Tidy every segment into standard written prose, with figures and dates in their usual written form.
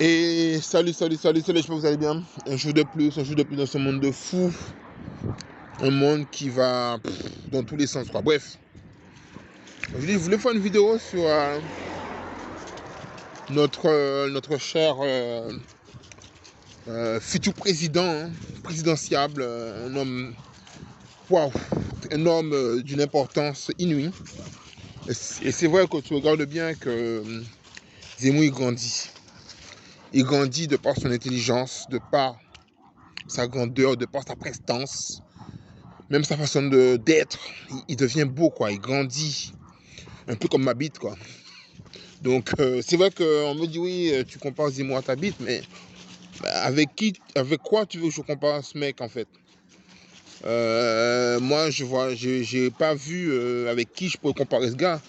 Et salut, j'espère que vous allez bien. Un jour de plus dans ce monde de fou. Un monde qui va dans tous les sens, quoi. Bref, je voulais faire une vidéo sur notre cher futur président, présidentiable, un homme, waouh, un homme d'une importance inouïe. Et c'est vrai que tu regardes bien que Zemmour, il grandit. Il grandit de par son intelligence, de par sa grandeur, de par sa prestance. Même sa façon d'être, il devient beau, quoi. Il grandit, un peu comme ma bite, quoi. Donc, c'est vrai qu'on me dit, oui, tu compares Zemmour à ta bite, mais avec quoi tu veux que je compare ce mec, en fait? Moi, j'ai pas vu avec qui je pourrais comparer ce gars.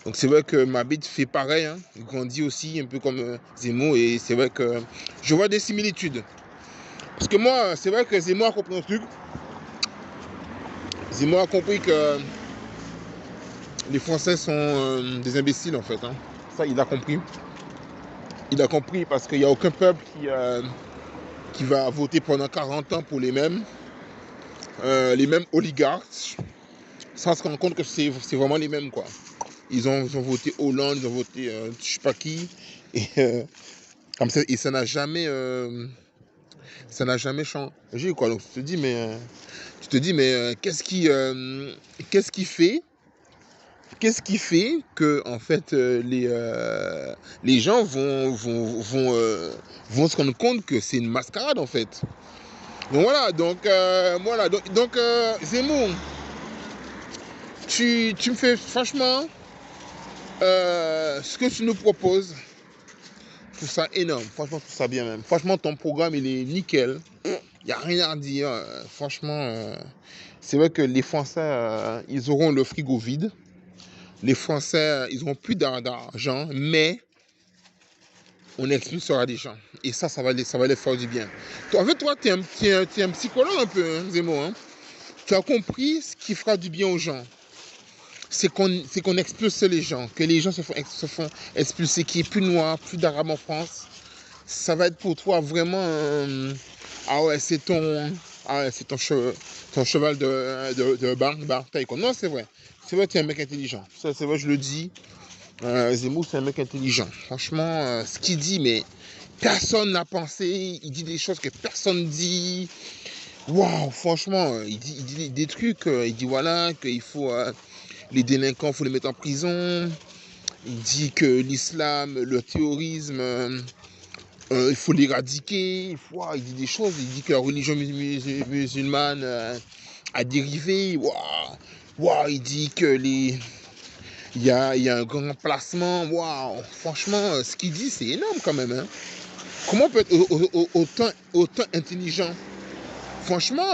Donc, c'est vrai que ma bite fait pareil, hein. Il grandit aussi, un peu comme Zemmour, et c'est vrai que je vois des similitudes. Parce que moi, c'est vrai que Zemmour a compris un truc. Zemmour a compris que les Français sont des imbéciles, en fait, hein. Ça, il a compris. Il a compris parce qu'il n'y a aucun peuple qui va voter pendant 40 ans pour les mêmes oligarques, sans se rendre compte que c'est vraiment les mêmes, quoi. Ils ont voté Hollande, ils ont voté je sais pas qui, et comme ça, et ça n'a jamais changé, quoi. Donc tu te dis, mais qu'est-ce qui fait que, en fait, les gens vont se rendre compte que c'est une mascarade, en fait. Donc voilà, Zemmour, tu me fais franchement ce que tu nous proposes. Je trouve ça énorme, franchement, je trouve ça bien même. Franchement, ton programme, il est nickel. Il n'y a rien à dire. Franchement, c'est vrai que les Français, ils auront le frigo vide. Les Français, ils n'auront plus d'argent, mais on expulsera des gens. Et ça va les faire du bien. En fait, toi, tu es un psychologue un peu, hein, Zemmour. Hein. Tu as compris ce qui fera du bien aux gens. C'est qu'on expulse les gens, que les gens se font expulser, qu'il n'y ait plus de noirs, plus d'arabes en France. Ça va être pour toi vraiment... ah ouais, c'est ton cheval de bataille. Non, c'est vrai. C'est vrai, tu es un mec intelligent. Ça, c'est vrai, je le dis. Zemmour, c'est un mec intelligent. Franchement, ce qu'il dit, mais personne n'a pensé. Il dit des choses que personne dit. Waouh, franchement, il dit des trucs. Il dit voilà, qu'il faut les délinquants, il faut les mettre en prison. Il dit que l'islam, le terrorisme, il faut l'éradiquer. Il dit des choses. Il dit que la religion musulmane a dérivé. Waouh, il dit que il y a un grand emplacement. Waouh, franchement, ce qu'il dit, c'est énorme quand même. Hein. Comment on peut être autant intelligent? Franchement,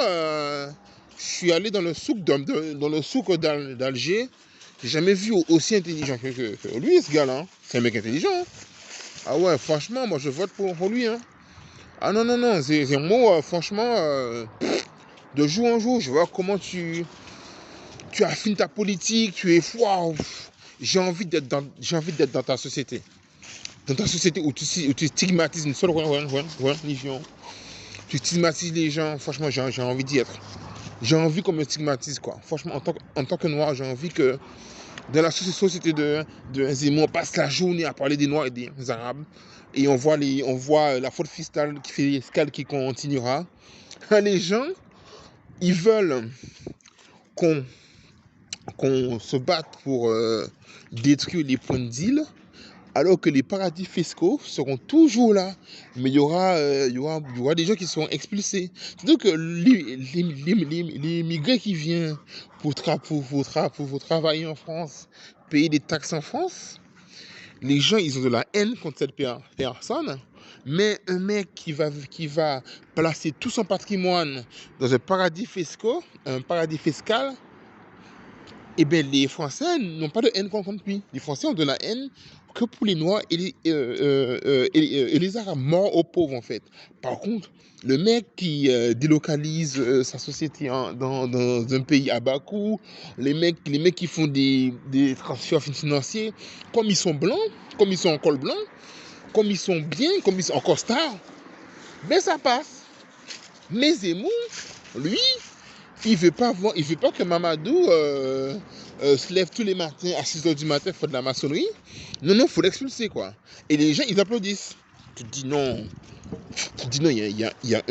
je suis allé dans le souk d'Alger. J'ai jamais vu aussi intelligent que lui, ce gars-là. Hein. C'est un mec intelligent. Hein. Ah ouais, franchement, moi je vote pour lui. Hein. Ah non, c'est moi, franchement, de jour en jour, je vois comment tu affines ta politique, tu es waouh. J'ai envie d'être dans ta société. Dans ta société où tu stigmatises une seule religion. Tu stigmatises les gens, franchement, j'ai envie d'y être. J'ai envie qu'on me stigmatise, quoi. Franchement, en tant que noir, j'ai envie que dans la société de Zemmour, on passe la journée à parler des noirs et des arabes. Et on voit la faute fiscale qui continuera. Les gens, ils veulent qu'on se batte pour détruire les points de deal, alors que les paradis fiscaux seront toujours là. Mais il y aura des gens qui seront expulsés. C'est-à-dire que les immigrés qui viennent pour travailler en France, payer des taxes en France, les gens, ils ont de la haine contre cette personne. Mais un mec qui va placer tout son patrimoine dans un paradis fiscal, eh bien, les Français n'ont pas de haine contre lui. Les Français ont de la haine que pour les Noirs et les Arabes, morts aux pauvres, en fait. Par contre, le mec qui délocalise sa société dans un pays à bas coût, les mecs qui font des transferts financiers, comme ils sont blancs, comme ils sont en col blanc, comme ils sont bien, comme ils sont en costard, ben ça passe. Mais Zemmour, lui, il veut pas que Mamadou se lève tous les matins à 6h du matin, faire de la maçonnerie. Non, non, il faut l'expulser, quoi. Et les gens, ils applaudissent. Tu te dis non. Il y a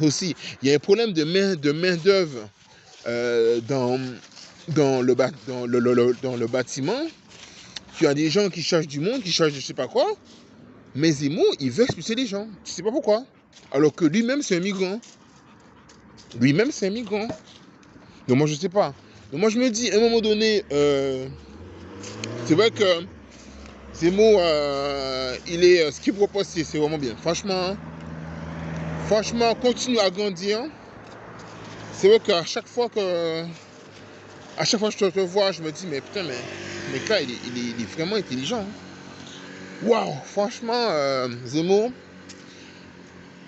aussi, il y a un problème de main d'œuvre dans le bâtiment. Tu as des gens qui cherchent du monde, qui cherchent je sais pas quoi. Mais Zemmour, il veut expulser les gens. Tu sais pas pourquoi. Alors que lui-même, c'est un migrant. Lui-même, c'est un migrant. Donc moi, je sais pas. Donc moi, je me dis, à un moment donné, c'est vrai que Zemmour, ce qu'il propose, c'est vraiment bien. Franchement, continue à grandir. C'est vrai qu'à chaque fois que je te vois, je me dis, mais putain, mais là, il est vraiment intelligent. Waouh, franchement, Zemmour,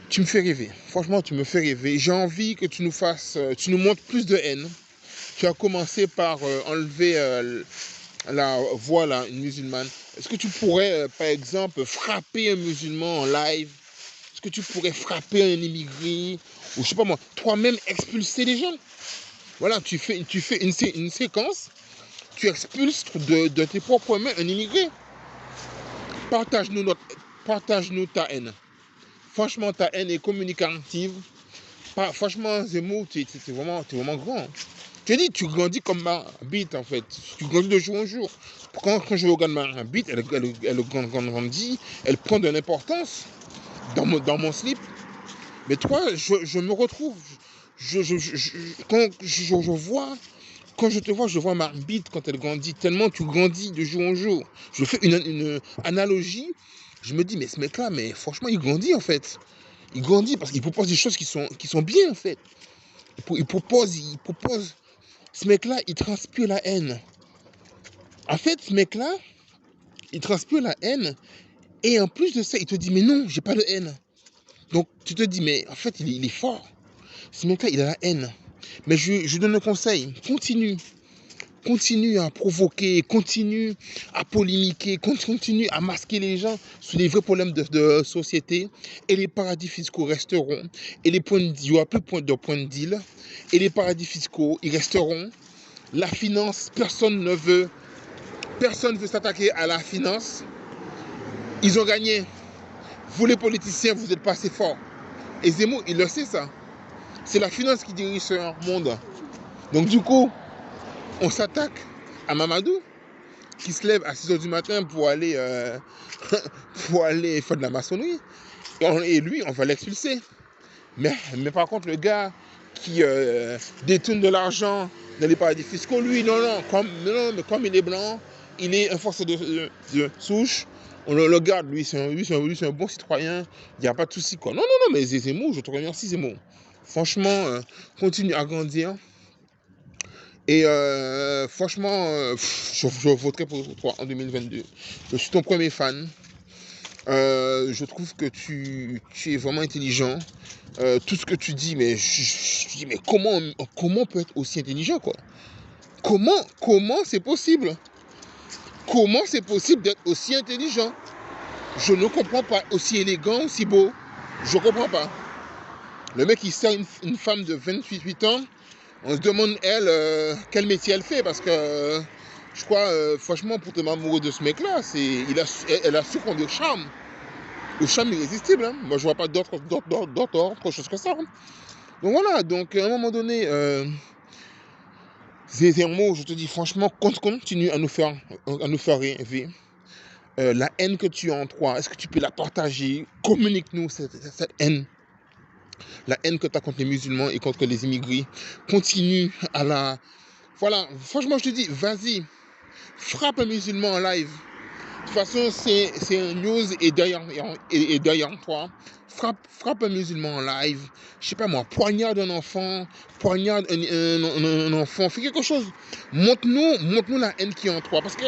tu me fais rêver. Franchement, tu me fais rêver. J'ai envie que tu nous montres plus de haine. Tu as commencé par enlever la voix là, une musulmane. Est-ce que tu pourrais, par exemple, frapper un musulman en live? Est-ce que tu pourrais frapper un immigré? Ou je sais pas moi, toi-même expulser les gens? Voilà, tu fais une séquence, tu expulses de tes propres mains un immigré. Partage-nous ta haine. Franchement, ta haine est communicative. Franchement, Zemmour, t'es vraiment grand. Tu dis, tu grandis comme ma bite en fait. Tu grandis de jour en jour. Quand je regarde ma bite, elle grandit, elle prend de l'importance dans mon slip. Mais toi, je me retrouve. Quand je te vois, je vois ma bite quand elle grandit. Tellement tu grandis de jour en jour. Je fais une analogie. Je me dis, mais ce mec-là, mais franchement, il grandit en fait. Il grandit parce qu'il propose des choses qui sont bien en fait. Il propose. Ce mec-là, il transpire la haine. En fait, ce mec-là, il transpire la haine. Et en plus de ça, il te dit, mais non, j'ai pas de haine. Donc, tu te dis, mais en fait, il est fort. Ce mec-là, il a la haine. Mais je donne un conseil. Continue à provoquer, continue à polémiquer, continue à masquer les gens sur les vrais problèmes de société. Et les paradis fiscaux resteront. Et il n'y aura plus de point de deal. Et les paradis fiscaux, ils resteront. La finance, personne ne veut s'attaquer à la finance. Ils ont gagné. Vous les politiciens, vous n'êtes pas assez forts. Et Zemmour, il le sait ça. C'est la finance qui dirige ce monde. Donc du coup, on s'attaque à Mamadou, qui se lève à 6h du matin pour aller faire de la maçonnerie. Et lui, on va l'expulser. Mais par contre, le gars qui détourne de l'argent dans les paradis fiscaux, lui, non, mais comme il est blanc, il est un force de souche, on le garde, lui, c'est un bon citoyen, il n'y a pas de souci, quoi. Non, mais Zemmour, je te remercie, Zemmour. Franchement, continue à grandir. Et franchement, je voterai pour toi en 2022. Je suis ton premier fan. Je trouve que tu es vraiment intelligent. Tout ce que tu dis, mais je dis, mais comment on peut être aussi intelligent, quoi? Comment c'est possible? Comment c'est possible d'être aussi intelligent? Je ne comprends pas. Aussi élégant, aussi beau. Je ne comprends pas. Le mec, il sert une femme de 28 ans. On se demande, elle, quel métier elle fait. Parce que, je crois, franchement, pour tomber amoureux de ce mec-là, elle a su conduire charme. Le charme irrésistible. Hein. Moi, je vois pas d'autre chose que ça. Hein. Donc voilà. Donc, à un moment donné, Zemmour, je te dis franchement, continue à nous faire rêver. La haine que tu as en toi, est-ce que tu peux la partager? Communique-nous cette haine. La haine que tu as contre les musulmans et contre les immigrés. Continue à la... Voilà, franchement, je te dis, vas-y. Frappe un musulman en live. De toute façon, c'est un news et derrière toi. Frappe un musulman en live. Je sais pas moi, poignarde un enfant, poignarde un enfant. Fais quelque chose. Montre-nous la haine qui est en toi. Parce que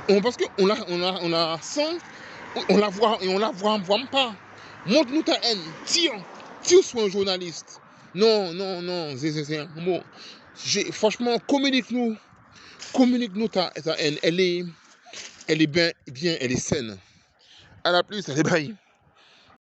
on la sent, on la voit et on la voit pas. Montre-nous ta haine. Tire sur un journaliste. Non, c'est un mot. Franchement, communique-nous ta haine. Elle est bien, elle est saine. À la plus, allez, bye.